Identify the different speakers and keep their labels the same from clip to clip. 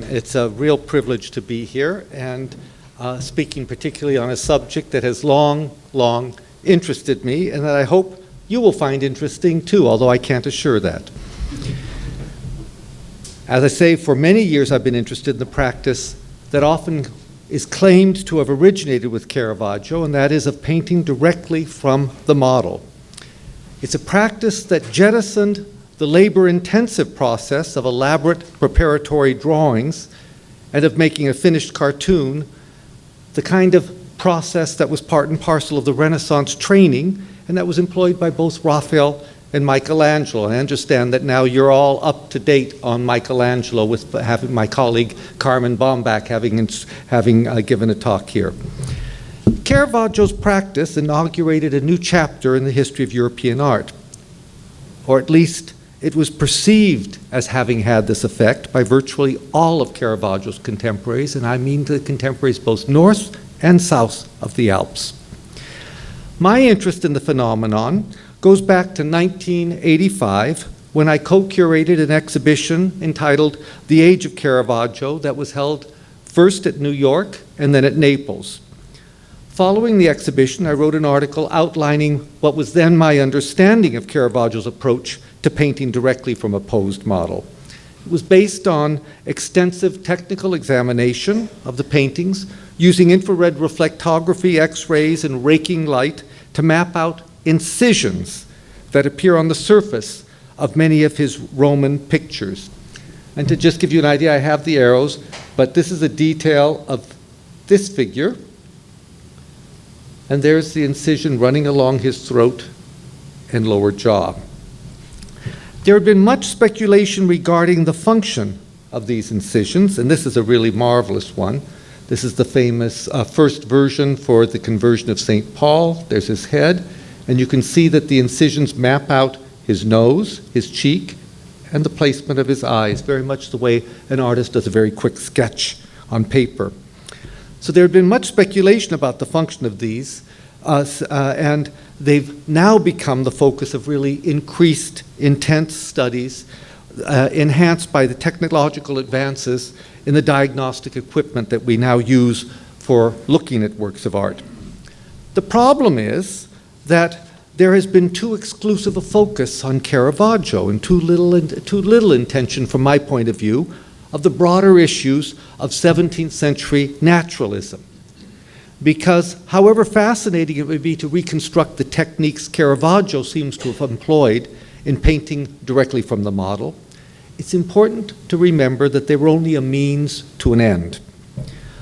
Speaker 1: It's a real privilege to be here and speaking particularly on a subject that has long interested me and that I hope you will find interesting too, although I can't assure that. As I say, for many years I've been interested in the practice that often is claimed to have originated with Caravaggio, and that is of painting directly from the model. It's a practice that jettisoned the labor-intensive process of elaborate preparatory drawings and of making a finished cartoon, the kind of process that was part and parcel of the Renaissance training and that was employed by both Raphael and Michelangelo. And I understand that now you're all up to date on Michelangelo with having my colleague Carmen Baumbach having given a talk here. Caravaggio's practice inaugurated a new chapter in the history of European art, or at least it was perceived as having had this effect by virtually all of Caravaggio's contemporaries, and I mean the contemporaries both north and south of the Alps. My interest in the phenomenon goes back to 1985 when I co-curated an exhibition entitled The Age of Caravaggio that was held first at New York and then at Naples. Following the exhibition, I wrote an article outlining what was then my understanding of Caravaggio's approach to painting directly from a posed model. It was based on extensive technical examination of the paintings using infrared reflectography, X-rays, and raking light to map out incisions that appear on the surface of many of his Roman pictures. And to just give you an idea, I have the arrows, but this is a detail of this figure. And there's the incision running along his throat and lower jaw. There had been much speculation regarding the function of these incisions, and this is a really marvelous one. This is the famous first version for the conversion of St. Paul. There's his head, and you can see that the incisions map out his nose, his cheek, and the placement of his eyes, very much the way an artist does a very quick sketch on paper. So there had been much speculation about the function of these, and they've now become the focus of really increased, intense studies, enhanced by the technological advances in the diagnostic equipment that we now use for looking at works of art. The problem is that there has been too exclusive a focus on Caravaggio and too little intention, from my point of view, of the broader issues of 17th century naturalism. Because however fascinating it would be to reconstruct the techniques Caravaggio seems to have employed in painting directly from the model, it's important to remember that they were only a means to an end.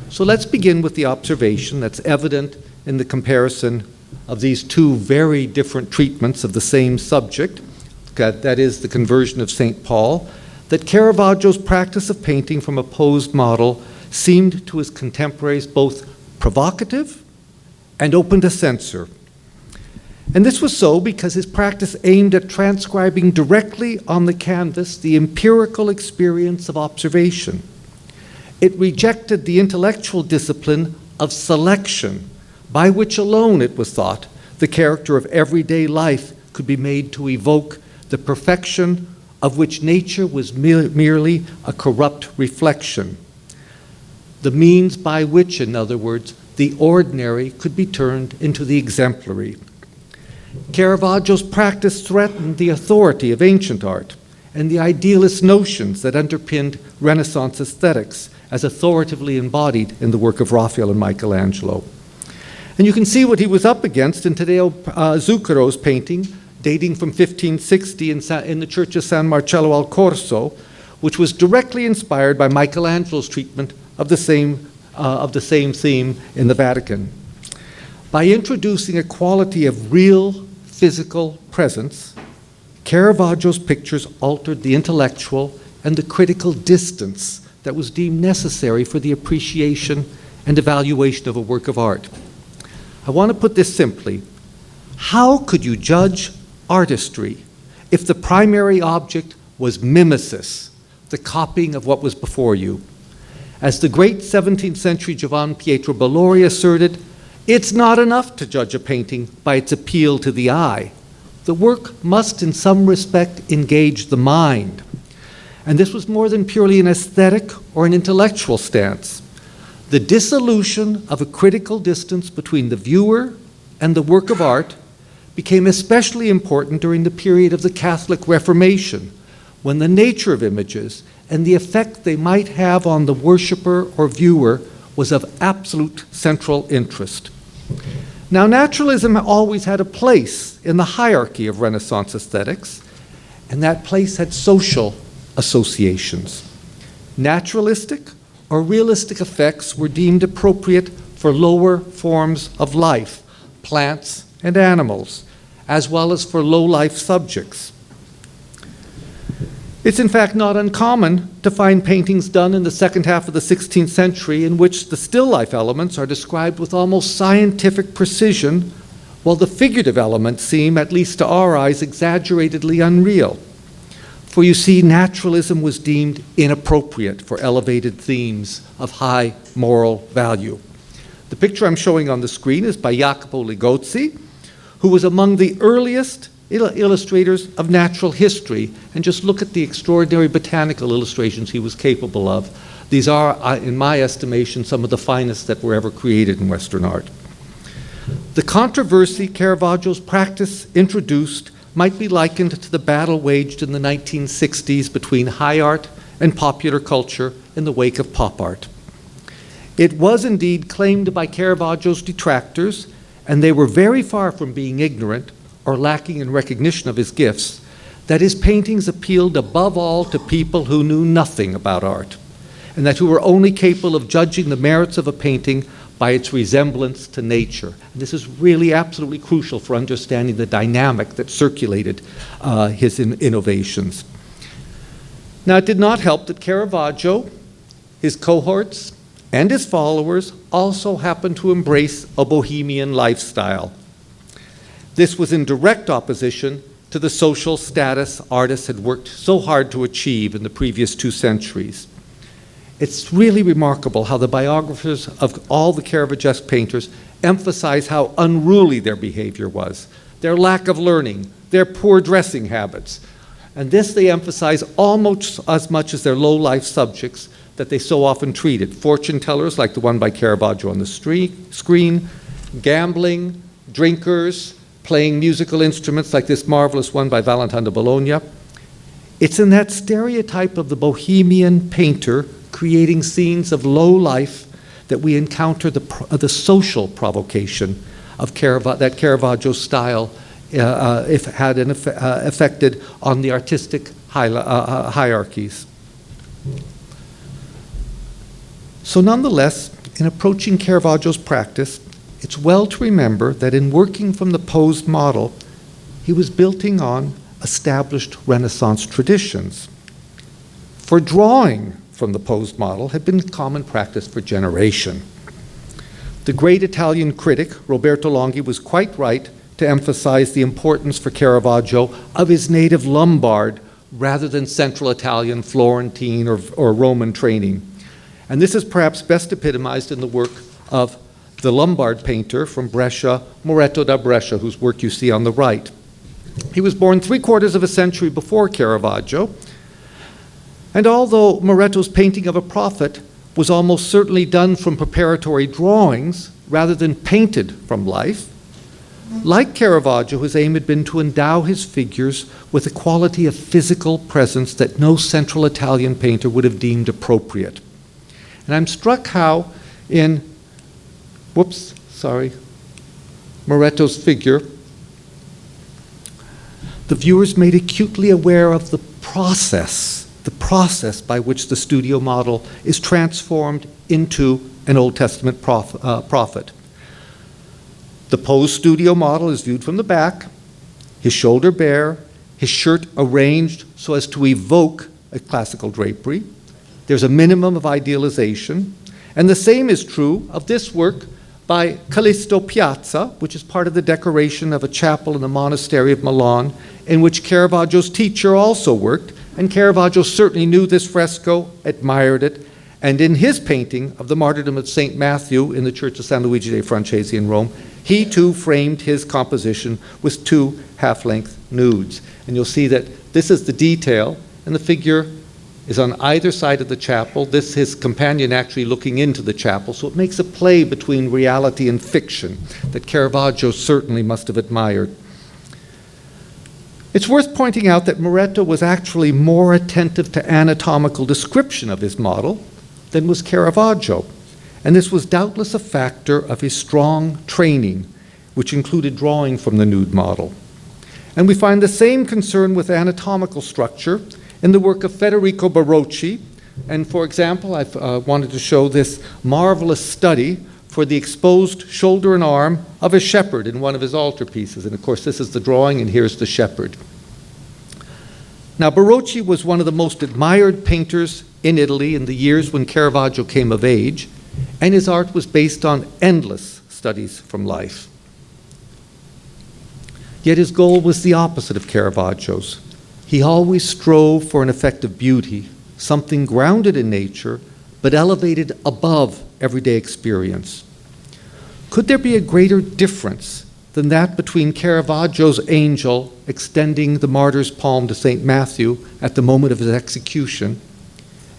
Speaker 1: So let's begin with the observation that's evident in the comparison of these two very different treatments of the same subject, that is the conversion of St. Paul, that Caravaggio's practice of painting from a posed model seemed to his contemporaries both provocative and open to censor. And this was so because his practice aimed at transcribing directly on the canvas the empirical experience of observation. It rejected the intellectual discipline of selection, by which alone, it was thought, the character of everyday life could be made to evoke the perfection of which nature was merely a corrupt reflection. The means by which, in other words, the ordinary could be turned into the exemplary. Caravaggio's practice threatened the authority of ancient art and the idealist notions that underpinned Renaissance aesthetics as authoritatively embodied in the work of Raphael and Michelangelo. And you can see what he was up against in Taddeo Zucchero's painting, dating from 1560 in the Church of San Marcello al Corso, which was directly inspired by Michelangelo's treatment of the same theme in the Vatican. By introducing a quality of real physical presence, Caravaggio's pictures altered the intellectual and the critical distance that was deemed necessary for the appreciation and evaluation of a work of art. I want to put this simply. How could you judge artistry if the primary object was mimesis, the copying of what was before you? As the great 17th century Giovan Pietro Bellori asserted, it's not enough to judge a painting by its appeal to the eye. The work must in some respect engage the mind. And this was more than purely an aesthetic or an intellectual stance. The dissolution of a critical distance between the viewer and the work of art became especially important during the period of the Catholic Reformation, when the nature of images and the effect they might have on the worshipper or viewer was of absolute central interest. Now, naturalism always had a place in the hierarchy of Renaissance aesthetics, and that place had social associations. Naturalistic or realistic effects were deemed appropriate for lower forms of life, plants and animals, as well as for low-life subjects. It's in fact not uncommon to find paintings done in the second half of the 16th century in which the still life elements are described with almost scientific precision, while the figurative elements seem, at least to our eyes, exaggeratedly unreal. For you see, naturalism was deemed inappropriate for elevated themes of high moral value. The picture I'm showing on the screen is by Jacopo Ligozzi, who was among the earliest illustrators of natural history, and just look at the extraordinary botanical illustrations he was capable of. These are, in my estimation, some of the finest that were ever created in Western art. The controversy Caravaggio's practice introduced might be likened to the battle waged in the 1960s between high art and popular culture in the wake of pop art. It was indeed claimed by Caravaggio's detractors, and they were very far from being ignorant or lacking in recognition of his gifts, that his paintings appealed above all to people who knew nothing about art, and that who were only capable of judging the merits of a painting by its resemblance to nature. And this is really absolutely crucial for understanding the dynamic that circulated his innovations. Now, it did not help that Caravaggio, his cohorts, and his followers also happened to embrace a bohemian lifestyle. This was in direct opposition to the social status artists had worked so hard to achieve in the previous 2 centuries. It's really remarkable how the biographers of all the Caravaggesque painters emphasize how unruly their behavior was, their lack of learning, their poor dressing habits. And this they emphasize almost as much as their low-life subjects that they so often treated. Fortune tellers like the one by Caravaggio on the screen, gambling, drinkers, playing musical instruments like this marvelous one by Valentin de Bologna. It's in that stereotype of the bohemian painter creating scenes of low life that we encounter the social provocation of that Caravaggio's style had affected on the artistic hierarchies. So nonetheless, in approaching Caravaggio's practice, it's well to remember that in working from the posed model, he was building on established Renaissance traditions. For drawing from the posed model had been common practice for generations. The great Italian critic, Roberto Longhi, was quite right to emphasize the importance for Caravaggio of his native Lombard rather than Central Italian, Florentine, or Roman training. And this is perhaps best epitomized in the work of the Lombard painter from Brescia, Maretto da Brescia, whose work you see on the right. He was born 3/4 of a century before Caravaggio, and although Maretto's painting of a prophet was almost certainly done from preparatory drawings rather than painted from life, like Caravaggio, his aim had been to endow his figures with a quality of physical presence that no Central Italian painter would have deemed appropriate. And I'm struck how in Maretto's figure, the viewers made acutely aware of the process by which the studio model is transformed into an Old Testament prophet. The posed studio model is viewed from the back, his shoulder bare, his shirt arranged so as to evoke a classical drapery. There's a minimum of idealization, and the same is true of this work by Callisto Piazza, which is part of the decoration of a chapel in the monastery of Milan, in which Caravaggio's teacher also worked, and Caravaggio certainly knew this fresco, admired it, and in his painting of the martyrdom of St. Matthew in the Church of San Luigi dei Francesi in Rome, he too framed his composition with 2 half-length nudes. And you'll see that this is the detail, and the figure is on either side of the chapel. This, his companion actually looking into the chapel. So it makes a play between reality and fiction that Caravaggio certainly must have admired. It's worth pointing out that Maretto was actually more attentive to anatomical description of his model than was Caravaggio. And this was doubtless a factor of his strong training, which included drawing from the nude model. And we find the same concern with anatomical structure in the work of Federico Barocci. And for example, I've wanted to show this marvelous study for the exposed shoulder and arm of a shepherd in one of his altarpieces. And of course, this is the drawing, and here's the shepherd. Now, Barocci was one of the most admired painters in Italy in the years when Caravaggio came of age, and his art was based on endless studies from life. Yet his goal was the opposite of Caravaggio's. He always strove for an effect of beauty, something grounded in nature, but elevated above everyday experience. Could there be a greater difference than that between Caravaggio's angel extending the martyr's palm to St. Matthew at the moment of his execution,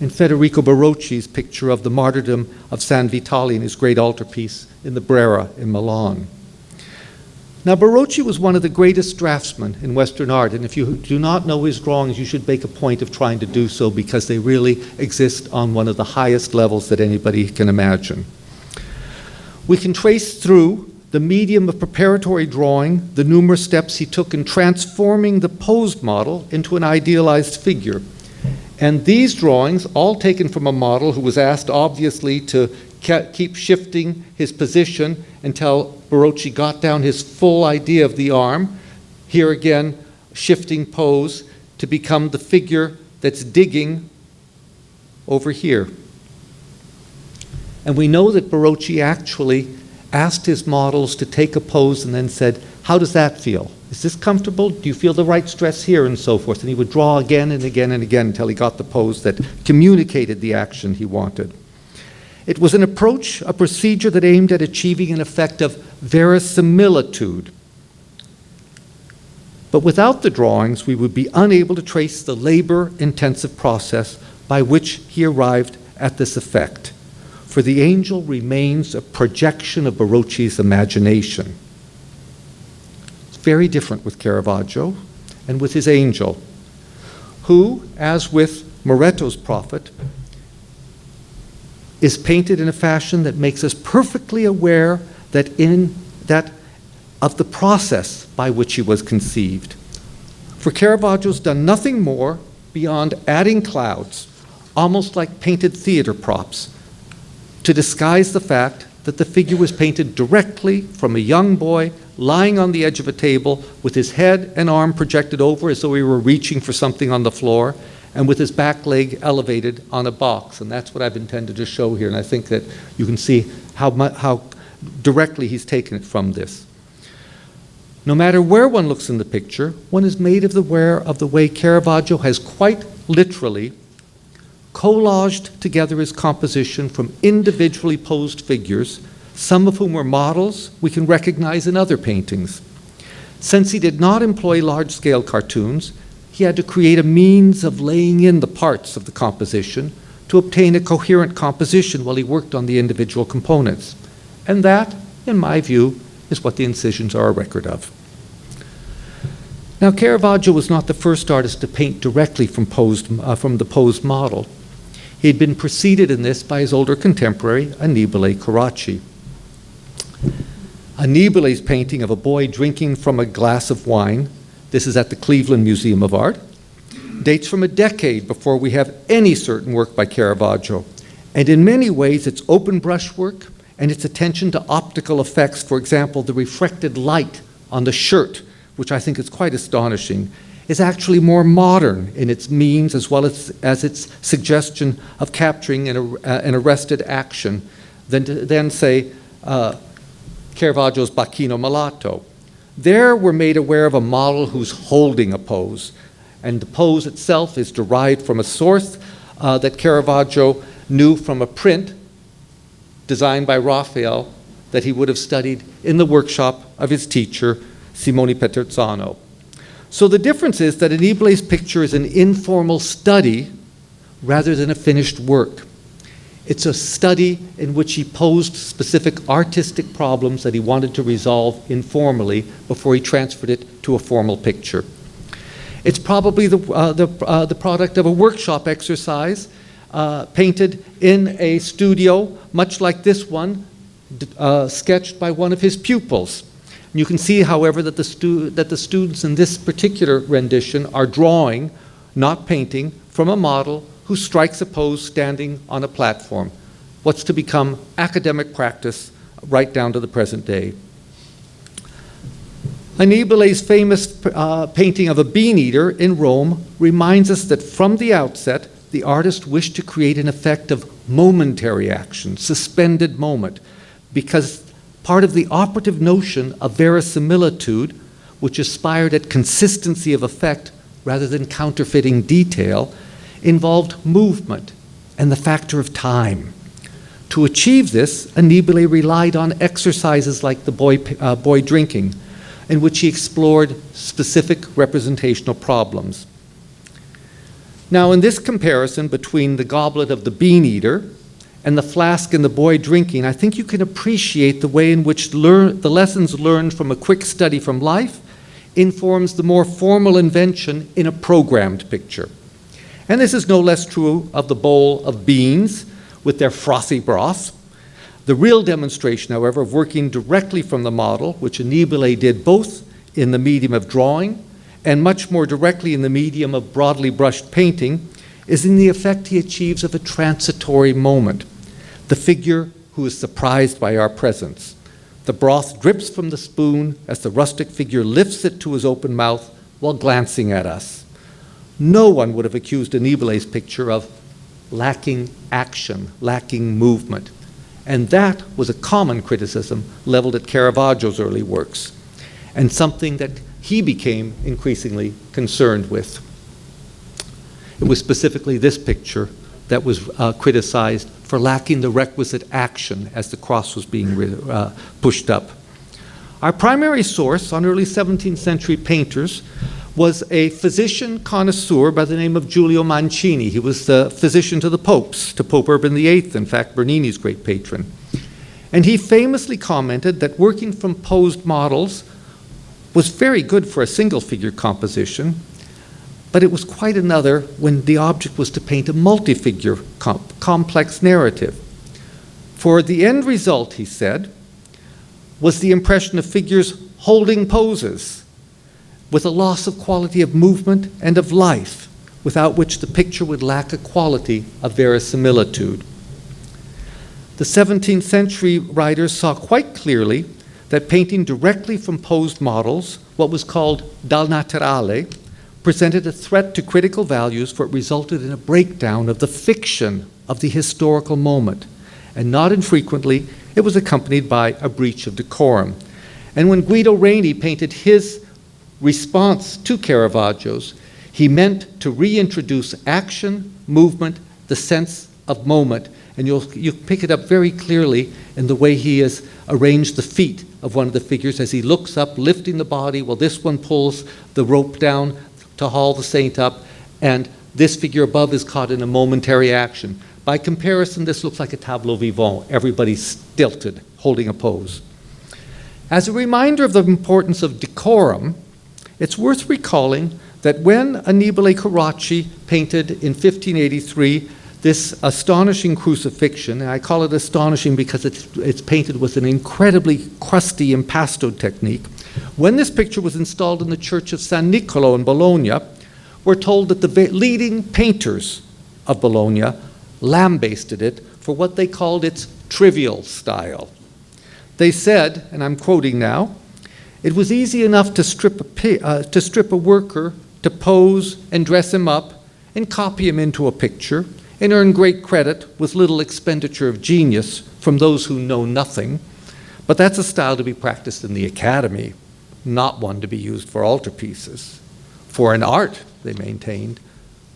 Speaker 1: and Federico Barocci's picture of the martyrdom of San Vitale in his great altarpiece in the Brera in Milan? Now, Barocci was one of the greatest draftsmen in Western art, and if you do not know his drawings, you should make a point of trying to do so, because they really exist on one of the highest levels that anybody can imagine. We can trace through the medium of preparatory drawing the numerous steps he took in transforming the posed model into an idealized figure. And these drawings, all taken from a model who was asked obviously to keep shifting his position until Barocci got down his full idea of the arm. Here again, shifting pose to become the figure that's digging over here. And we know that Barocci actually asked his models to take a pose and then said, how does that feel? Is this comfortable? Do you feel the right stress here? And so forth. And he would draw again and again and again until he got the pose that communicated the action he wanted. It was an approach, a procedure that aimed at achieving an effect of verisimilitude. But without the drawings, we would be unable to trace the labor-intensive process by which he arrived at this effect. For the angel remains a projection of Barocci's imagination. It's very different with Caravaggio and with his angel, who, as with Maretto's prophet, is painted in a fashion that makes us perfectly aware that of the process by which he was conceived. For Caravaggio's done nothing more beyond adding clouds, almost like painted theater props, to disguise the fact that the figure was painted directly from a young boy lying on the edge of a table with his head and arm projected over as though he were reaching for something on the floor, and with his back leg elevated on a box. And that's what I've intended to show here. And I think that you can see how directly he's taken it from this. No matter where one looks in the picture, one is made aware of the way Caravaggio has quite literally collaged together his composition from individually posed figures, some of whom were models we can recognize in other paintings. Since he did not employ large-scale cartoons, he had to create a means of laying in the parts of the composition to obtain a coherent composition while he worked on the individual components. And that, in my view, is what the incisions are a record of. Now, Caravaggio was not the first artist to paint directly from the posed model. He had been preceded in this by his older contemporary, Annibale Carracci. Annibalé's painting of a boy drinking from a glass of wine, this is at the Cleveland Museum of Art, dates from a decade before we have any certain work by Caravaggio. And in many ways, its open brushwork and its attention to optical effects, for example, the reflected light on the shirt, which I think is quite astonishing, is actually more modern in its means as well as its suggestion of capturing an arrested action than say, Caravaggio's Bacchino Malato. There we're made aware of a model who's holding a pose, and the pose itself is derived from a source that Caravaggio knew from a print designed by Raphael that he would have studied in the workshop of his teacher, Simone Peterzano. So the difference is that Annibale's picture is an informal study, rather than a finished work. It's a study in which he posed specific artistic problems that he wanted to resolve informally before he transferred it to a formal picture. It's probably the product of a workshop exercise painted in a studio, much like this one, sketched by one of his pupils. And you can see, however, that the students in this particular rendition are drawing, not painting, from a model who strikes a pose standing on a platform, what's to become academic practice right down to the present day. Anibole's famous painting of a bean-eater in Rome reminds us that from the outset, the artist wished to create an effect of momentary action, suspended moment, because part of the operative notion of verisimilitude, which aspired at consistency of effect rather than counterfeiting detail, involved movement and the factor of time. To achieve this, Annibale relied on exercises like the boy drinking, in which he explored specific representational problems. Now, in this comparison between the goblet of the bean-eater and the flask and the boy drinking, I think you can appreciate the way in which the lessons learned from a quick study from life informs the more formal invention in a programmed picture. And this is no less true of the bowl of beans with their frothy broth. The real demonstration, however, of working directly from the model, which Annibale did both in the medium of drawing and much more directly in the medium of broadly brushed painting, is in the effect he achieves of a transitory moment. The figure who is surprised by our presence. The broth drips from the spoon as the rustic figure lifts it to his open mouth while glancing at us. No one would have accused Annibale's picture of lacking action, lacking movement. And that was a common criticism leveled at Caravaggio's early works, and something that he became increasingly concerned with. It was specifically this picture that was criticized for lacking the requisite action as the cross was being pushed up. Our primary source on early 17th century painters was a physician connoisseur by the name of Giulio Mancini. He was the physician to the popes, to Pope Urban VIII, in fact, Bernini's great patron. And he famously commented that working from posed models was very good for a single figure composition, but it was quite another when the object was to paint a multi-figure complex narrative. For the end result, he said, was the impression of figures holding poses, with a loss of quality of movement and of life, without which the picture would lack a quality of verisimilitude. The 17th century writers saw quite clearly that painting directly from posed models, what was called dal naturale, presented a threat to critical values, for it resulted in a breakdown of the fiction of the historical moment, and not infrequently it was accompanied by a breach of decorum. And when Guido Reni painted his response to Caravaggio's, he meant to reintroduce action, movement, the sense of moment. And you'll pick it up very clearly in the way he has arranged the feet of one of the figures as he looks up, lifting the body, while this one pulls the rope down to haul the saint up, and this figure above is caught in a momentary action. By comparison, this looks like a tableau vivant. Everybody's stilted, holding a pose. As a reminder of the importance of decorum, it's worth recalling that when Annibale Carracci painted in 1583 this astonishing crucifixion, and I call it astonishing because it's painted with an incredibly crusty impasto technique, when this picture was installed in the church of San Niccolò in Bologna, we're told that the leading painters of Bologna lambasted it for what they called its trivial style. They said, and I'm quoting now, "It was easy enough to strip a worker, to pose and dress him up and copy him into a picture and earn great credit with little expenditure of genius from those who know nothing. But that's a style to be practiced in the academy, not one to be used for altarpieces. For in art," they maintained,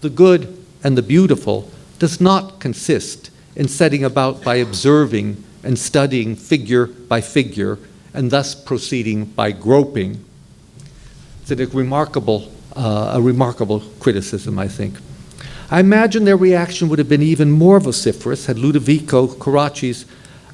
Speaker 1: "the good and the beautiful does not consist in setting about by observing and studying figure by figure, and thus proceeding by groping." It's a remarkable criticism, I think. I imagine their reaction would have been even more vociferous had Ludovico Carracci's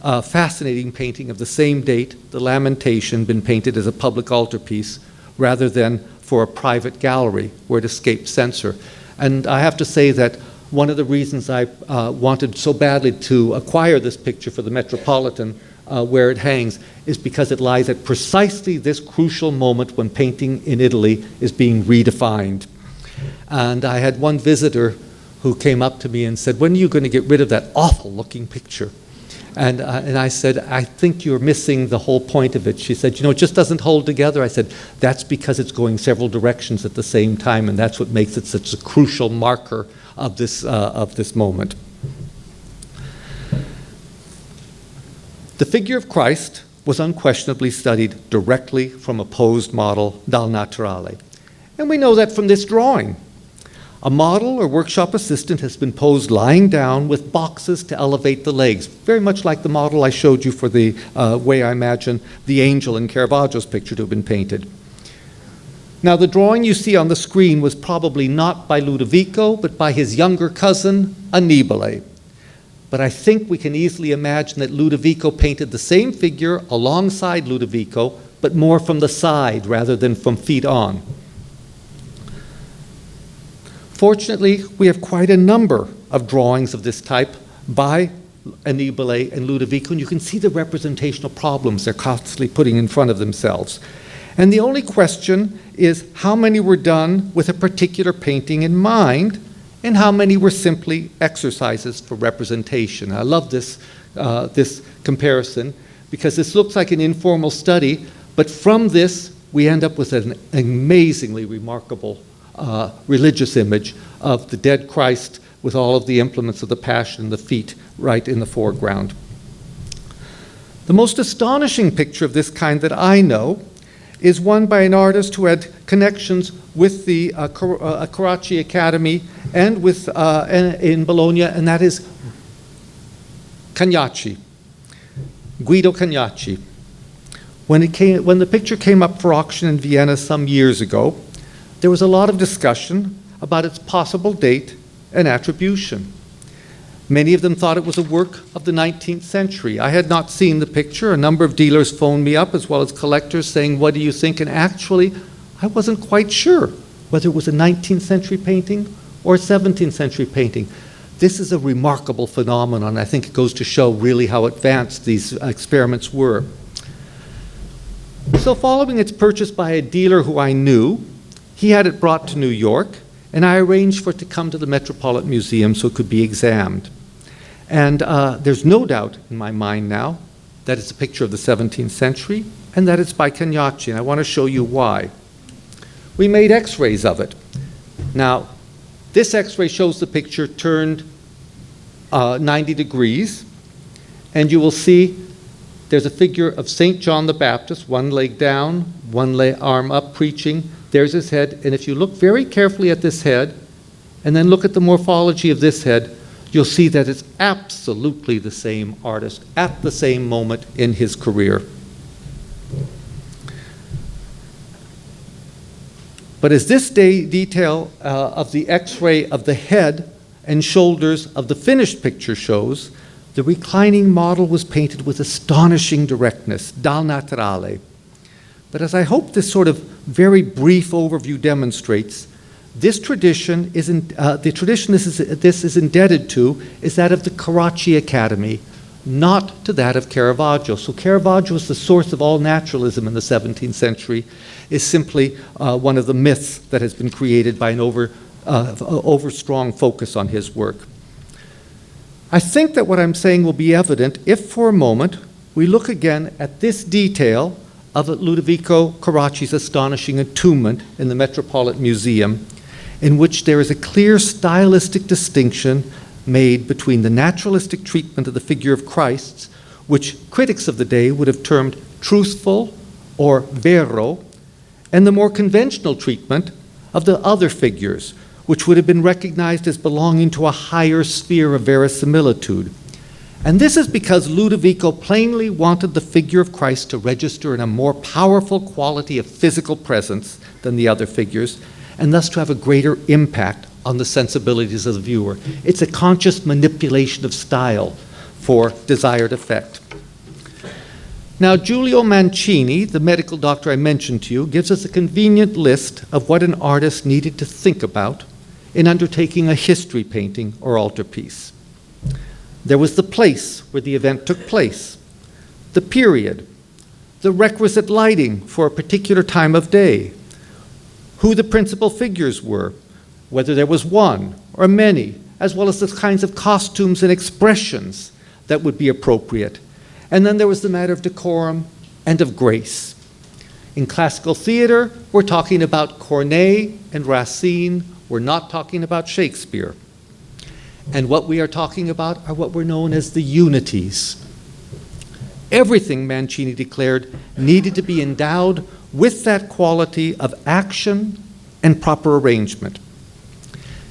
Speaker 1: fascinating painting of the same date, The Lamentation, been painted as a public altarpiece rather than for a private gallery where it escaped censor. And I have to say that one of the reasons I wanted so badly to acquire this picture for the Metropolitan where it hangs is because it lies at precisely this crucial moment when painting in Italy is being redefined. And I had one visitor who came up to me and said, "When are you going to get rid of that awful looking picture?" And I said, "I think you're missing the whole point of it." She said, "You know, it just doesn't hold together." I said, "That's because it's going several directions at the same time, and that's what makes it such a crucial marker of this moment." The figure of Christ was unquestionably studied directly from a posed model, dal naturale. And we know that from this drawing. A model or workshop assistant has been posed lying down with boxes to elevate the legs, very much like the model I showed you for the way I imagine the angel in Caravaggio's picture to have been painted. Now, the drawing you see on the screen was probably not by Ludovico, but by his younger cousin, Annibale. But I think we can easily imagine that Ludovico painted the same figure alongside Ludovico, but more from the side rather than from feet on. Fortunately, we have quite a number of drawings of this type by Annibale and Ludovico, and you can see the representational problems they're constantly putting in front of themselves. And the only question is how many were done with a particular painting in mind, and how many were simply exercises for representation. I love this comparison because this looks like an informal study, but from this we end up with an amazingly remarkable religious image of the dead Christ with all of the implements of the Passion, the feet right in the foreground. The most astonishing picture of this kind that I know is one by an artist who had connections with the Carracci Academy and with in Bologna, and that is Cagnacci, Guido Cagnacci. When the picture came up for auction in Vienna some years ago, there was a lot of discussion about its possible date and attribution. Many of them thought it was a work of the 19th century. I had not seen the picture. A number of dealers phoned me up, as well as collectors, saying, "What do you think?" And actually, I wasn't quite sure whether it was a 19th century painting or a 17th century painting. This is a remarkable phenomenon. I think it goes to show really how advanced these experiments were. So following its purchase by a dealer who I knew, he had it brought to New York, and I arranged for it to come to the Metropolitan Museum so it could be examined. And there's no doubt in my mind now that it's a picture of the 17th century and that it's by Cagnacci, and I want to show you why. We made x-rays of it. Now, this x-ray shows the picture turned 90 degrees, and you will see there's a figure of St. John the Baptist, one leg down, one arm up, preaching. There's his head, and if you look very carefully at this head, and then look at the morphology of this head, you'll see that it's absolutely the same artist at the same moment in his career. But as this detail of the x-ray of the head and shoulders of the finished picture shows, the reclining model was painted with astonishing directness, dal naturale. But as I hope this sort of very brief overview demonstrates, this tradition the tradition this is indebted to is that of the Carracci Academy, not to that of Caravaggio. So Caravaggio is the source of all naturalism in the 17th century, is simply one of the myths that has been created by an over-strong focus on his work. I think that what I'm saying will be evident if for a moment we look again at this detail of Ludovico Carracci's astonishing entombment in the Metropolitan Museum, in which there is a clear stylistic distinction made between the naturalistic treatment of the figure of Christ, which critics of the day would have termed truthful or vero, and the more conventional treatment of the other figures, which would have been recognized as belonging to a higher sphere of verisimilitude. And this is because Ludovico plainly wanted the figure of Christ to register in a more powerful quality of physical presence than the other figures, and thus to have a greater impact on the sensibilities of the viewer. It's a conscious manipulation of style for desired effect. Now, Giulio Mancini, the medical doctor I mentioned to you, gives us a convenient list of what an artist needed to think about in undertaking a history painting or altarpiece. There was the place where the event took place, the period, the requisite lighting for a particular time of day, who the principal figures were, whether there was one or many, as well as the kinds of costumes and expressions that would be appropriate. And then there was the matter of decorum and of grace. In classical theater, we're talking about Corneille and Racine. We're not talking about Shakespeare. And what we are talking about are what were known as the unities. Everything, Mancini declared, needed to be endowed with that quality of action and proper arrangement.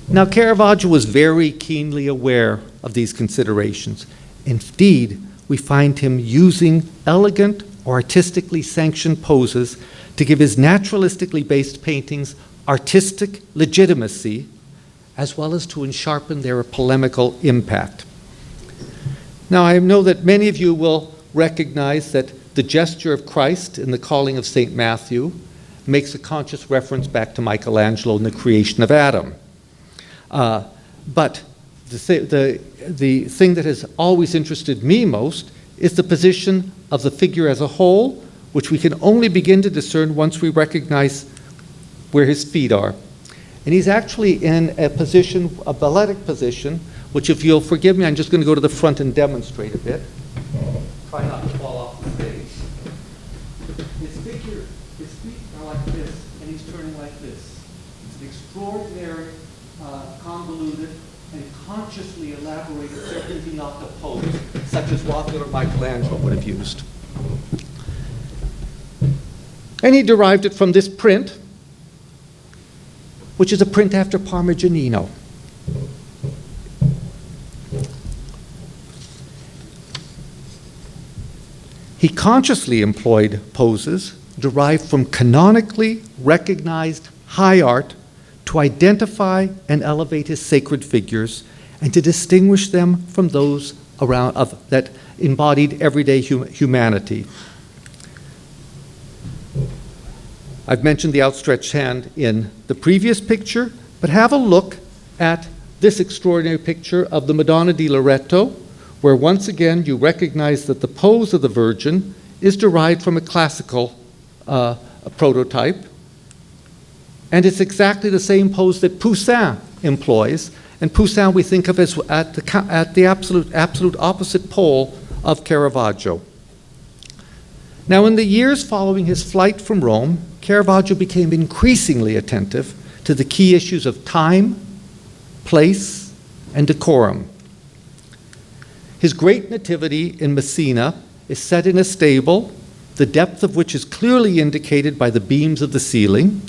Speaker 1: Now, Caravaggio was very keenly aware of these considerations. Indeed, we find him using elegant or artistically sanctioned poses to give his naturalistically based paintings artistic legitimacy, as well as to sharpen their polemical impact. Now, I know that many of you will recognize that the gesture of Christ in the calling of St. Matthew makes a conscious reference back to Michelangelo in the creation of Adam. But the thing that has always interested me most is the position of the figure as a whole, which we can only begin to discern once we recognize where his feet are. And he's actually in a position, a balletic position, which, if you'll forgive me, I'm just going to go to the front and demonstrate a bit. Try not to fall off the stage. His feet are like this, and he's turning like this. It's an extraordinary, convoluted, and consciously elaborated serpentine pose, such as Raphael or Michelangelo would have used. And he derived it from this print, which is a print after Parmigianino. He consciously employed poses derived from canonically recognized high art to identify and elevate his sacred figures and to distinguish them from those around that embodied everyday humanity. I've mentioned the outstretched hand in the previous picture, but have a look at this extraordinary picture of the Madonna Di Loreto, where once again you recognize that the pose of the Virgin is derived from a classical prototype, and it's exactly the same pose that Poussin employs, and Poussin we think of as at the absolute opposite pole of Caravaggio. Now, in the years following his flight from Rome, Caravaggio became increasingly attentive to the key issues of time, place, and decorum. His great Nativity in Messina is set in a stable, the depth of which is clearly indicated by the beams of the ceiling.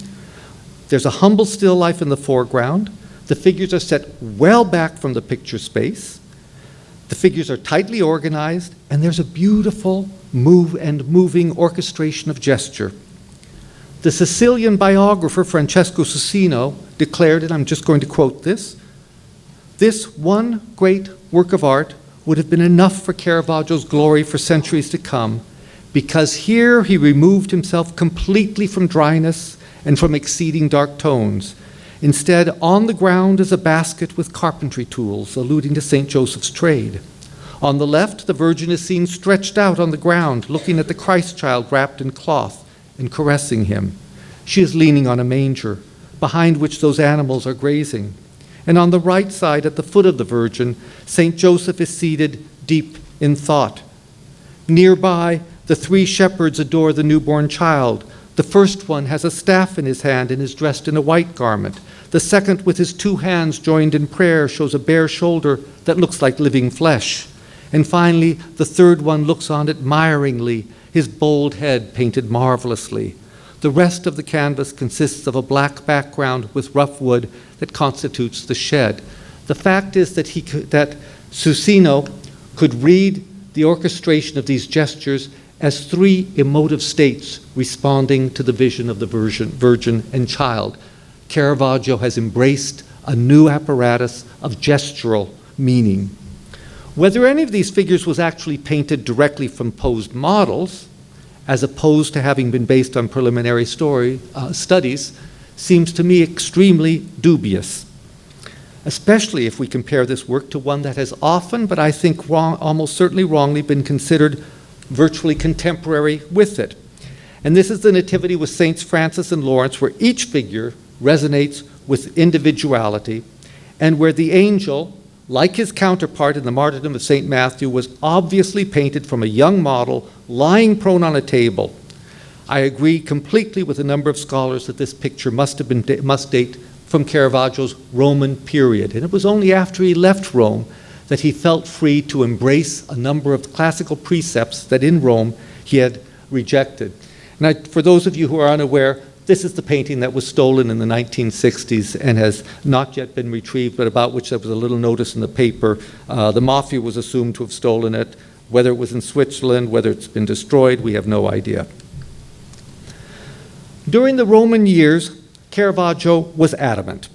Speaker 1: There's a humble still life in the foreground. The figures are set well back from the picture space. The figures are tightly organized, and there's a beautiful moving orchestration of gesture. The Sicilian biographer Francesco Susino declared, and I'm just going to quote this one great work of art would have been enough for Caravaggio's glory for centuries to come, because here he removed himself completely from dryness and from exceeding dark tones. Instead, on the ground is a basket with carpentry tools, alluding to St. Joseph's trade. On the left, the Virgin is seen stretched out on the ground, looking at the Christ child wrapped in cloth and caressing him. She is leaning on a manger, behind which those animals are grazing. And on the right side, at the foot of the Virgin, St. Joseph is seated deep in thought. Nearby, the three shepherds adore the newborn child. The first one has a staff in his hand and is dressed in a white garment. The second, with his two hands joined in prayer, shows a bare shoulder that looks like living flesh. And finally, the third one looks on admiringly, his bold head painted marvelously. The rest of the canvas consists of a black background with rough wood that constitutes the shed. The fact is that that Susino could read the orchestration of these gestures as three emotive states responding to the vision of the Virgin and child. Caravaggio has embraced a new apparatus of gestural meaning. Whether any of these figures was actually painted directly from posed models, as opposed to having been based on preliminary studies, seems to me extremely dubious, especially if we compare this work to one that has often, but I think almost certainly wrongly, been considered virtually contemporary with it. And this is the Nativity with Saints Francis and Lawrence, where each figure resonates with individuality, and where the angel, like his counterpart in the martyrdom of St. Matthew, was obviously painted from a young model lying prone on a table. I agree completely with a number of scholars that this picture must date from Caravaggio's Roman period. And it was only after he left Rome that he felt free to embrace a number of classical precepts that in Rome he had rejected. And for those of you who are unaware, this is the painting that was stolen in the 1960s and has not yet been retrieved, but about which there was a little notice in the paper. The mafia was assumed to have stolen it. Whether it was in Switzerland, whether it's been destroyed, we have no idea. During the Roman years, Caravaggio was adamant.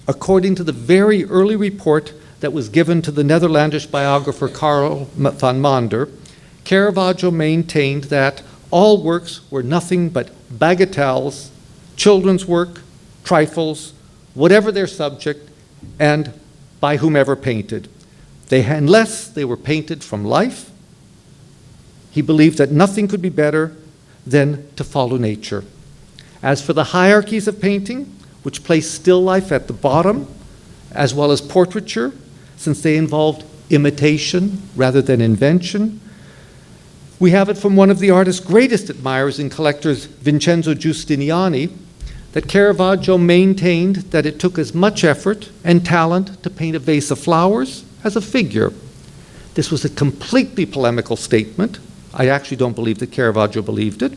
Speaker 1: According to the very early report that was given to the Netherlandish biographer Karel van Mander, Caravaggio maintained that all works were nothing but bagatelles, children's work, trifles, whatever their subject, and by whomever painted. Unless they were painted from life, he believed that nothing could be better than to follow nature. As for the hierarchies of painting, which placed still life at the bottom, as well as portraiture, since they involved imitation rather than invention, we have it from one of the artist's greatest admirers and collectors, Vincenzo Giustiniani, that Caravaggio maintained that it took as much effort and talent to paint a vase of flowers as a figure. This was a completely polemical statement. I actually don't believe that Caravaggio believed it,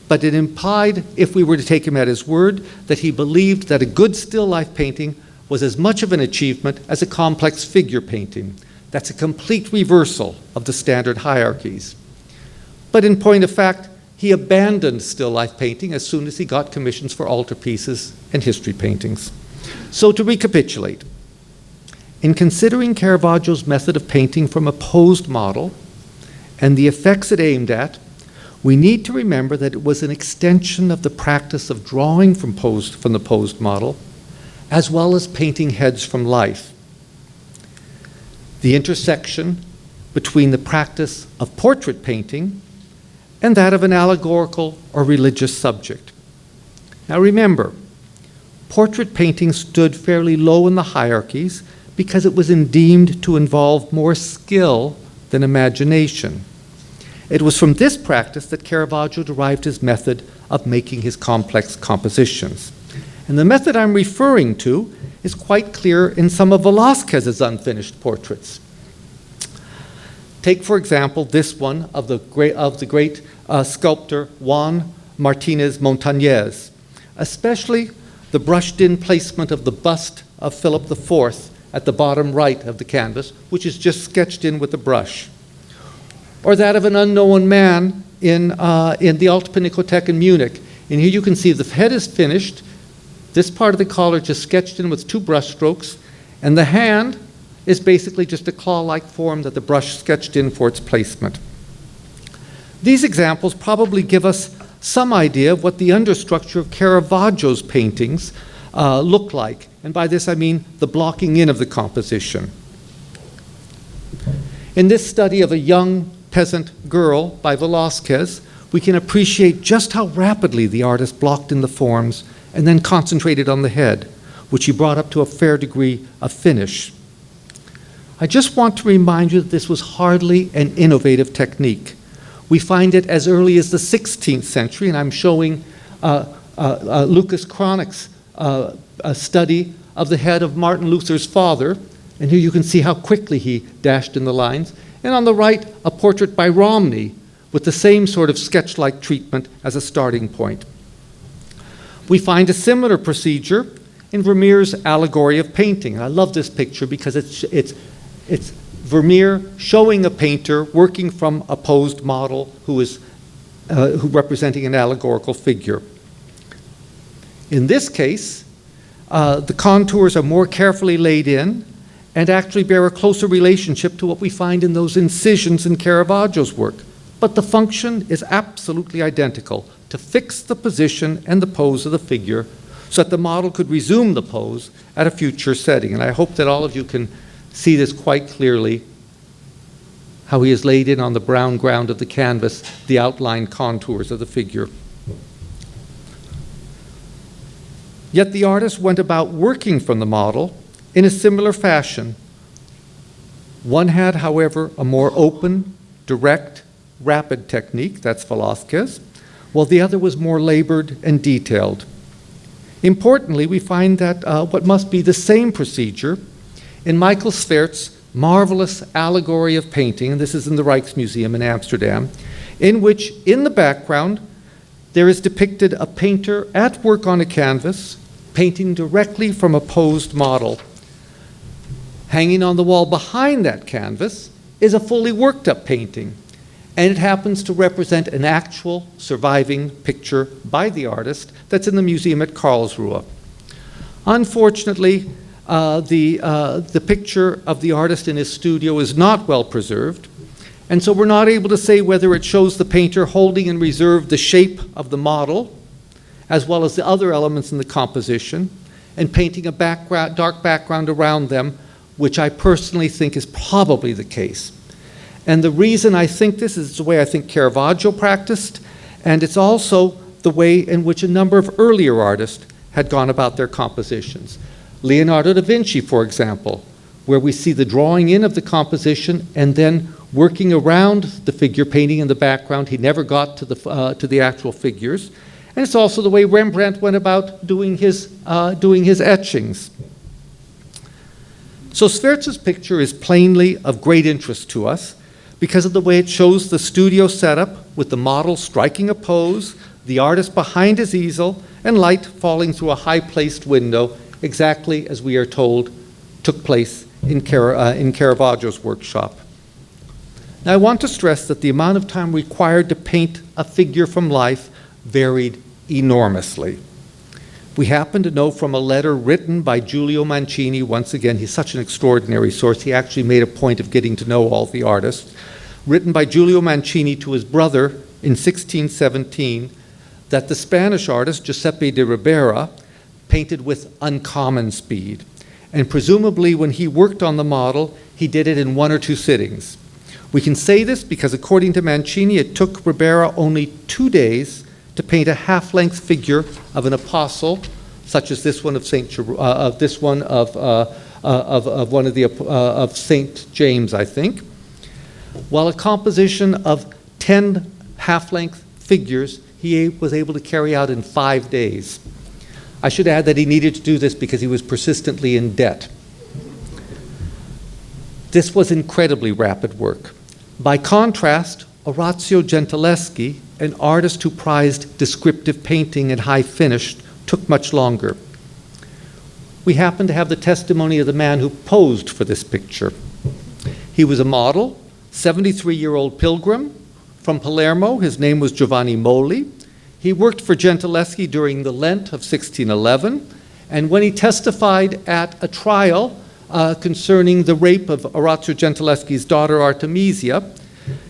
Speaker 1: but it implied, if we were to take him at his word, that he believed that a good still life painting was as much of an achievement as a complex figure painting. That's a complete reversal of the standard hierarchies. But in point of fact, he abandoned still life painting as soon as he got commissions for altarpieces and history paintings. So to recapitulate, in considering Caravaggio's method of painting from a posed model and the effects it aimed at, we need to remember that it was an extension of the practice of drawing from the posed model, as well as painting heads from life. The intersection between the practice of portrait painting and that of an allegorical or religious subject. Now remember, portrait painting stood fairly low in the hierarchies because it was deemed to involve more skill than imagination. It was from this practice that Caravaggio derived his method of making his complex compositions. And the method I'm referring to is quite clear in some of Velázquez's unfinished portraits. Take, for example, this one of the great sculptor Juan Martínez Montañez, especially the brushed-in placement of the bust of Philip IV at the bottom right of the canvas, which is just sketched in with a brush. Or that of an unknown man in the Alte Pinakothek in Munich. And here you can see the head is finished, this part of the collar just sketched in with 2 brush strokes, and the hand is basically just a claw-like form that the brush sketched in for its placement. These examples probably give us some idea of what the understructure of Caravaggio's paintings look like. And by this I mean the blocking in of the composition. In this study of a young peasant girl by Velázquez, we can appreciate just how rapidly the artist blocked in the forms and then concentrated on the head, which he brought up to a fair degree of finish. I just want to remind you that this was hardly an innovative technique. We find it as early as the 16th century, and I'm showing Lucas Cranach's study of the head of Martin Luther's father, and here you can see how quickly he dashed in the lines. And on the right, a portrait by Romney with the same sort of sketch-like treatment as a starting point. We find a similar procedure in Vermeer's Allegory of Painting. And I love this picture because it's Vermeer showing a painter working from a posed model who representing an allegorical figure. In this case, The contours are more carefully laid in and actually bear a closer relationship to what we find in those incisions in Caravaggio's work. But the function is absolutely identical, to fix the position and the pose of the figure so that the model could resume the pose at a future setting. And I hope that all of you can see this quite clearly, how he has laid in on the brown ground of the canvas the outlined contours of the figure. Yet the artist went about working from the model in a similar fashion. One had, however, a more open, direct, rapid technique, that's Velázquez, while the other was more labored and detailed. Importantly, we find that what must be the same procedure in Michael Svert's marvelous allegory of painting, and this is in the Rijksmuseum in Amsterdam, in which in the background there is depicted a painter at work on a canvas, painting directly from a posed model. Hanging on the wall behind that canvas is a fully worked up painting, and it happens to represent an actual surviving picture by the artist that's in the museum at Karlsruhe. Unfortunately, the picture of the artist in his studio is not well preserved, and so we're not able to say whether it shows the painter holding in reserve the shape of the model, as well as the other elements in the composition, and painting a dark background around them, which I personally think is probably the case. And the reason I think this is the way I think Caravaggio practiced, and it's also the way in which a number of earlier artists had gone about their compositions. Leonardo da Vinci, for example, where we see the drawing in of the composition and then working around the figure, painting in the background. He never got to the actual figures. And it's also the way Rembrandt went about doing his etchings. So Svert's picture is plainly of great interest to us because of the way it shows the studio setup with the model striking a pose, the artist behind his easel, and light falling through a high-placed window, exactly as we are told took place in Caravaggio's workshop. Now I want to stress that the amount of time required to paint a figure from life varied enormously. We happen to know from a letter written by Giulio Mancini, once again, he's such an extraordinary source, he actually made a point of getting to know all the artists, written by Giulio Mancini to his brother in 1617, that the Spanish artist Juseppe de Ribera painted with uncommon speed. And presumably when he worked on the model, he did it in 1 or 2 sittings. We can say this because according to Mancini, it took Ribera only 2 days to paint a half-length figure of an apostle, such as this one of Saint James, I think, while a composition of 10 half-length figures he was able to carry out in 5 days. I should add that he needed to do this because he was persistently in debt. This was incredibly rapid work. By contrast, Orazio Gentileschi, an artist who prized descriptive painting and high finish, took much longer. We happen to have the testimony of the man who posed for this picture. He was a model, 73-year-old pilgrim from Palermo. His name was Giovanni Moli. He worked for Gentileschi during the Lent of 1611, and when he testified at a trial concerning the rape of Orazio Gentileschi's daughter Artemisia,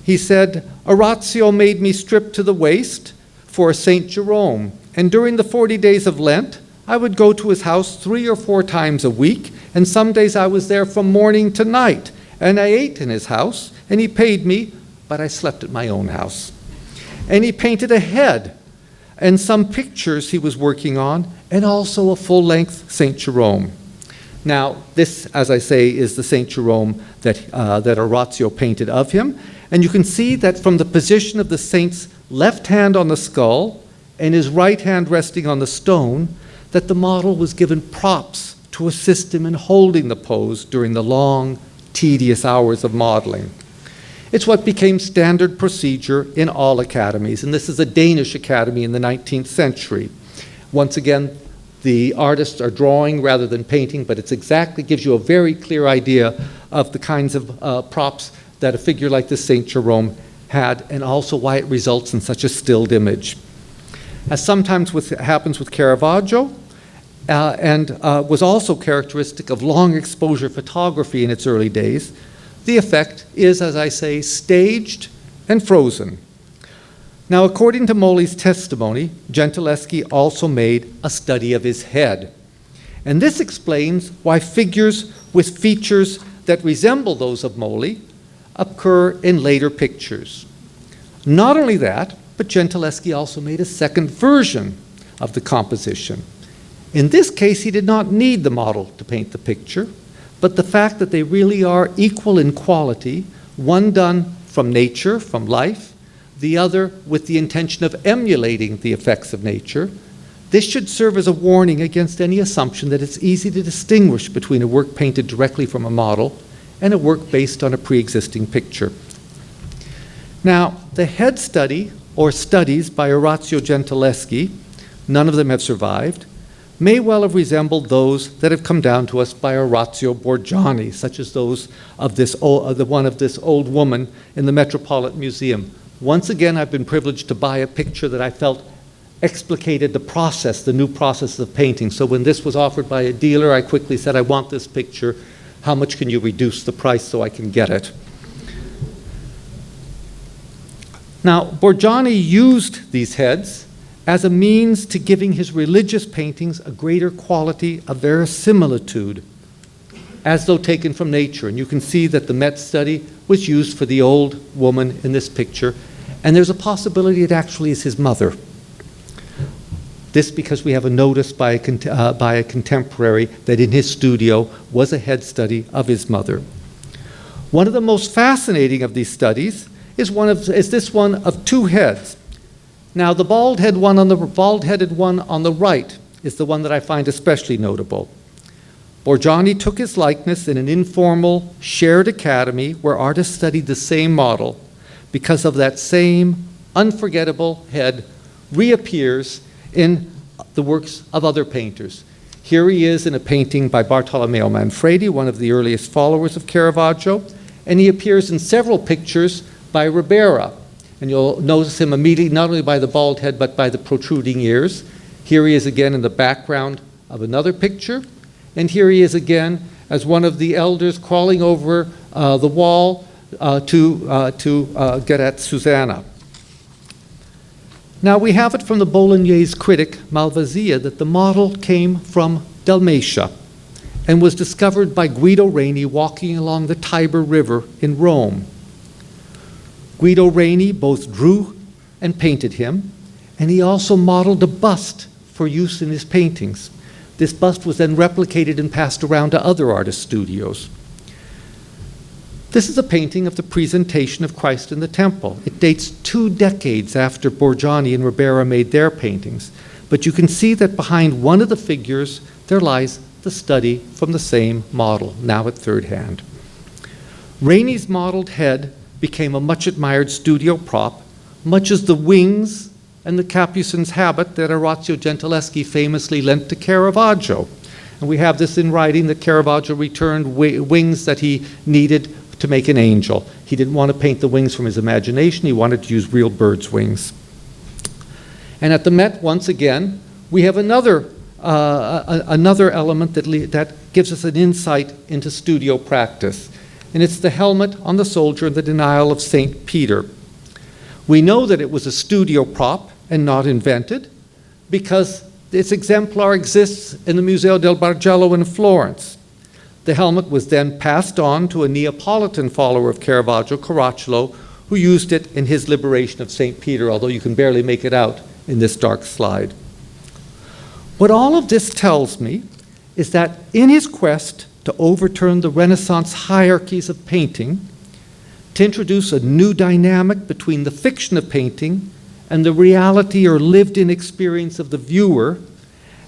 Speaker 1: he said, "Orazio made me strip to the waist for Saint Jerome, and during the 40 days of Lent, I would go to his house 3 or 4 times a week, and some days I was there from morning to night, and I ate in his house, and he paid me, but I slept at my own house." And he painted a head and some pictures he was working on, and also a full-length Saint Jerome. Now, this, as I say, is the Saint Jerome that Orazio painted of him. And you can see that from the position of the saint's left hand on the skull and his right hand resting on the stone, that the model was given props to assist him in holding the pose during the long, tedious hours of modeling. It's what became standard procedure in all academies, and this is a Danish academy in the 19th century. Once again, the artists are drawing rather than painting, but it exactly gives you a very clear idea of the kinds of props that a figure like this Saint Jerome had, and also why it results in such a stilled image. As sometimes happens with Caravaggio, and was also characteristic of long exposure photography in its early days, the effect is, as I say, staged and frozen. Now, according to Molli's testimony, Gentileschi also made a study of his head. And this explains why figures with features that resemble those of Molli occur in later pictures. Not only that, but Gentileschi also made a second version of the composition. In this case, he did not need the model to paint the picture, but the fact that they really are equal in quality, one done from nature, from life, the other with the intention of emulating the effects of nature, this should serve as a warning against any assumption that it's easy to distinguish between a work painted directly from a model and a work based on a pre-existing picture. Now, the head study, or studies by Orazio Gentileschi, none of them have survived, may well have resembled those that have come down to us by Orazio Borgiani, such as those of the one of this old woman in the Metropolitan Museum. Once again, I've been privileged to buy a picture that I felt explicated the process, the new process of painting. So when this was offered by a dealer, I quickly said, I want this picture. How much can you reduce the price so I can get it? Now, Borgiani used these heads as a means to giving his religious paintings a greater quality of verisimilitude, as though taken from nature. And you can see that the Met study was used for the old woman in this picture, and there's a possibility it actually is his mother. This because we have a notice by a contemporary that in his studio was a head study of his mother. One of the most fascinating of these studies is this one of two heads. Now, the bald-headed one on the right is the one that I find especially notable. Borgiani took his likeness in an informal, shared academy where artists studied the same model, because of that same unforgettable head reappears in the works of other painters. Here he is in a painting by Bartolomeo Manfredi, one of the earliest followers of Caravaggio, and he appears in several pictures by Ribera. And you'll notice him immediately, not only by the bald head, but by the protruding ears. Here he is again in the background of another picture, and here he is again as one of the elders crawling over the wall to get at Susanna. Now, we have it from the Bolognese critic Malvasia that the model came from Dalmatia and was discovered by Guido Reni walking along the Tiber River in Rome. Guido Reni both drew and painted him, and he also modeled a bust for use in his paintings. This bust was then replicated and passed around to other artist studios. This is a painting of the presentation of Christ in the temple. It dates 2 decades after Borgiani and Ribera made their paintings, but you can see that behind one of the figures there lies the study from the same model, now at third hand. Reni's modeled head became a much admired studio prop, much as the wings and the Capucin's habit that Orazio Gentileschi famously lent to Caravaggio. And we have this in writing that Caravaggio returned wings that he needed to make an angel. He didn't want to paint the wings from his imagination, he wanted to use real birds' wings. And at the Met, once again, we have another element that gives us an insight into studio practice. And it's the helmet on the soldier in the denial of St. Peter. We know that it was a studio prop and not invented because its exemplar exists in the Museo del Bargello in Florence. The helmet was then passed on to a Neapolitan follower of Caravaggio, Caracciolo, who used it in his liberation of St. Peter, although you can barely make it out in this dark slide. What all of this tells me is that in his quest to overturn the Renaissance hierarchies of painting, to introduce a new dynamic between the fiction of painting and the reality or lived-in experience of the viewer,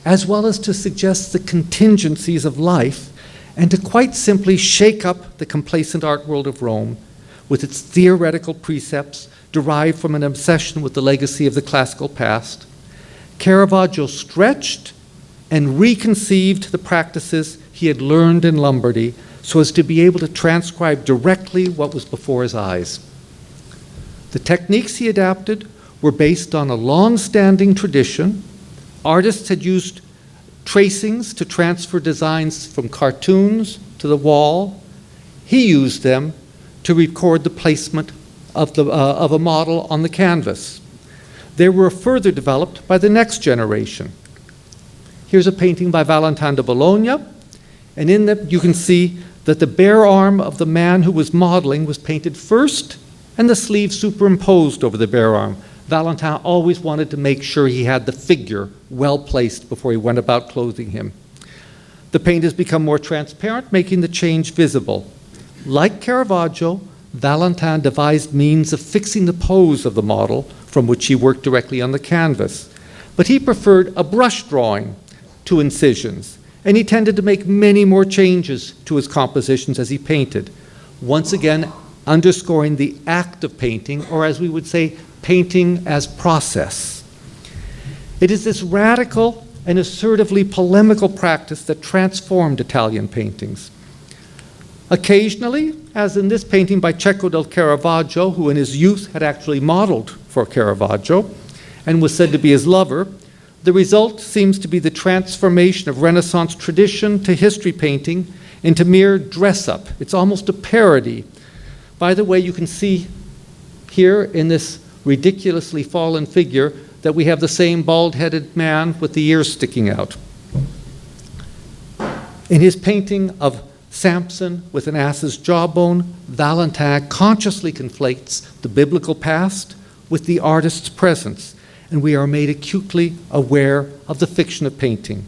Speaker 1: as well as to suggest the contingencies of life, and to quite simply shake up the complacent art world of Rome with its theoretical precepts derived from an obsession with the legacy of the classical past, Caravaggio stretched and reconceived the practices he had learned in Lombardy so as to be able to transcribe directly what was before his eyes. The techniques he adapted were based on a long-standing tradition. Artists had used tracings to transfer designs from cartoons to the wall. He used them to record the placement of a model on the canvas. They were further developed by the next generation. Here's a painting by Valentin de Bologna, and in them you can see that the bare arm of the man who was modeling was painted first and the sleeve superimposed over the bare arm. Valentin always wanted to make sure he had the figure well placed before he went about clothing him. The paint has become more transparent, making the change visible. Like Caravaggio, Valentin devised means of fixing the pose of the model from which he worked directly on the canvas. But he preferred a brush drawing to incisions, and he tended to make many more changes to his compositions as he painted, once again underscoring the act of painting, or as we would say, painting as process. It is this radical and assertively polemical practice that transformed Italian paintings. Occasionally, as in this painting by Cecco del Caravaggio, who in his youth had actually modeled for Caravaggio and was said to be his lover, the result seems to be the transformation of Renaissance tradition to history painting into mere dress-up. It's almost a parody. By the way, you can see here in this ridiculously fallen figure that we have the same bald-headed man with the ears sticking out. In his painting of Samson with an ass's jawbone, Valentin consciously conflates the biblical past with the artist's presence, and we are made acutely aware of the fiction of painting.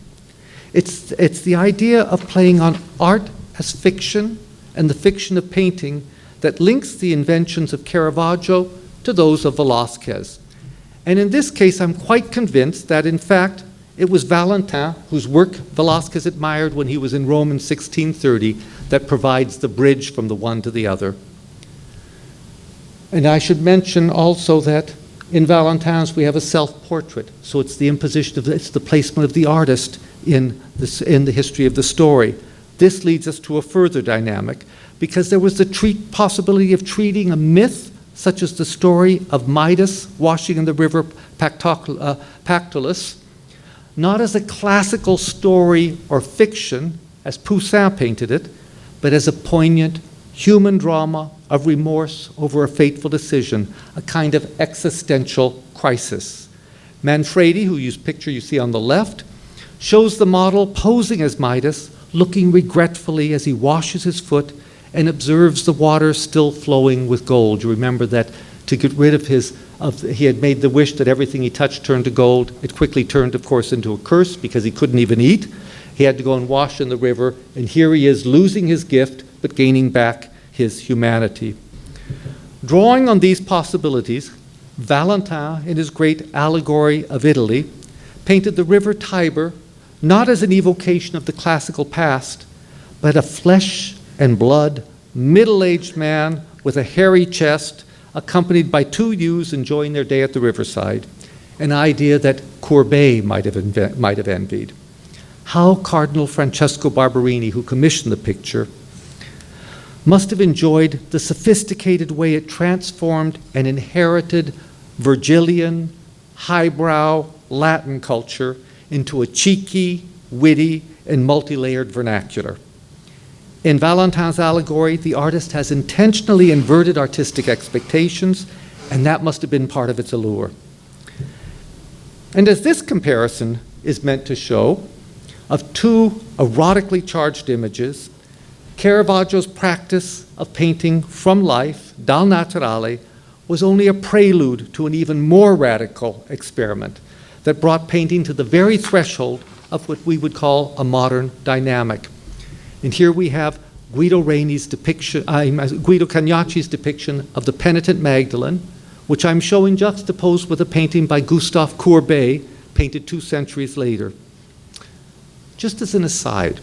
Speaker 1: It's the idea of playing on art as fiction and the fiction of painting that links the inventions of Caravaggio to those of Velázquez. And in this case, I'm quite convinced that, in fact, it was Valentin, whose work Velázquez admired when he was in Rome in 1630, that provides the bridge from the one to the other. And I should mention also that in Valentin's we have a self-portrait, so it's the imposition of it's the placement of the artist in the history of the story. This leads us to a further dynamic, because there was the possibility of treating a myth such as the story of Midas washing in the river Pactolus, not as a classical story or fiction, as Poussin painted it, but as a poignant human drama of remorse over a fateful decision, a kind of existential crisis. Manfredi, whose picture you see on the left, shows the model posing as Midas, looking regretfully as he washes his foot and observes the water still flowing with gold. You remember that to get rid of he had made the wish that everything he touched turned to gold. It quickly turned, of course, into a curse because he couldn't even eat. He had to go and wash in the river, and here he is losing his gift but gaining back his humanity. Drawing on these possibilities, Valentin, in his great allegory of Italy, painted the river Tiber not as an evocation of the classical past, but a flesh and blood, middle-aged man with a hairy chest, accompanied by two youths enjoying their day at the riverside, an idea that Courbet might have envied. How Cardinal Francesco Barberini, who commissioned the picture, must have enjoyed the sophisticated way it transformed an inherited Virgilian, highbrow Latin culture into a cheeky, witty, and multi-layered vernacular. In Valentin's allegory, the artist has intentionally inverted artistic expectations, and that must have been part of its allure. And as this comparison is meant to show, of two erotically charged images, Caravaggio's practice of painting from life, dal naturale, was only a prelude to an even more radical experiment that brought painting to the very threshold of what we would call a modern dynamic. And here we have Guido Cagnacci's depiction of the Penitent Magdalene, which I'm showing juxtaposed with a painting by Gustave Courbet, painted 2 centuries later. Just as an aside,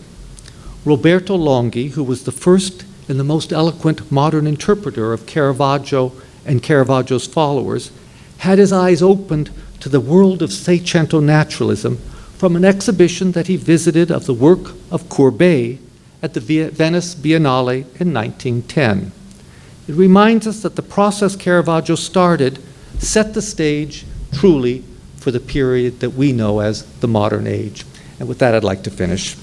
Speaker 1: Roberto Longhi, who was the first and the most eloquent modern interpreter of Caravaggio and Caravaggio's followers, had his eyes opened to the world of Seicento naturalism from an exhibition that he visited of the work of Courbet at the Venice Biennale in 1910. It reminds us that the process Caravaggio started set the stage truly for the period that we know as the modern age. And with that, I'd like to finish.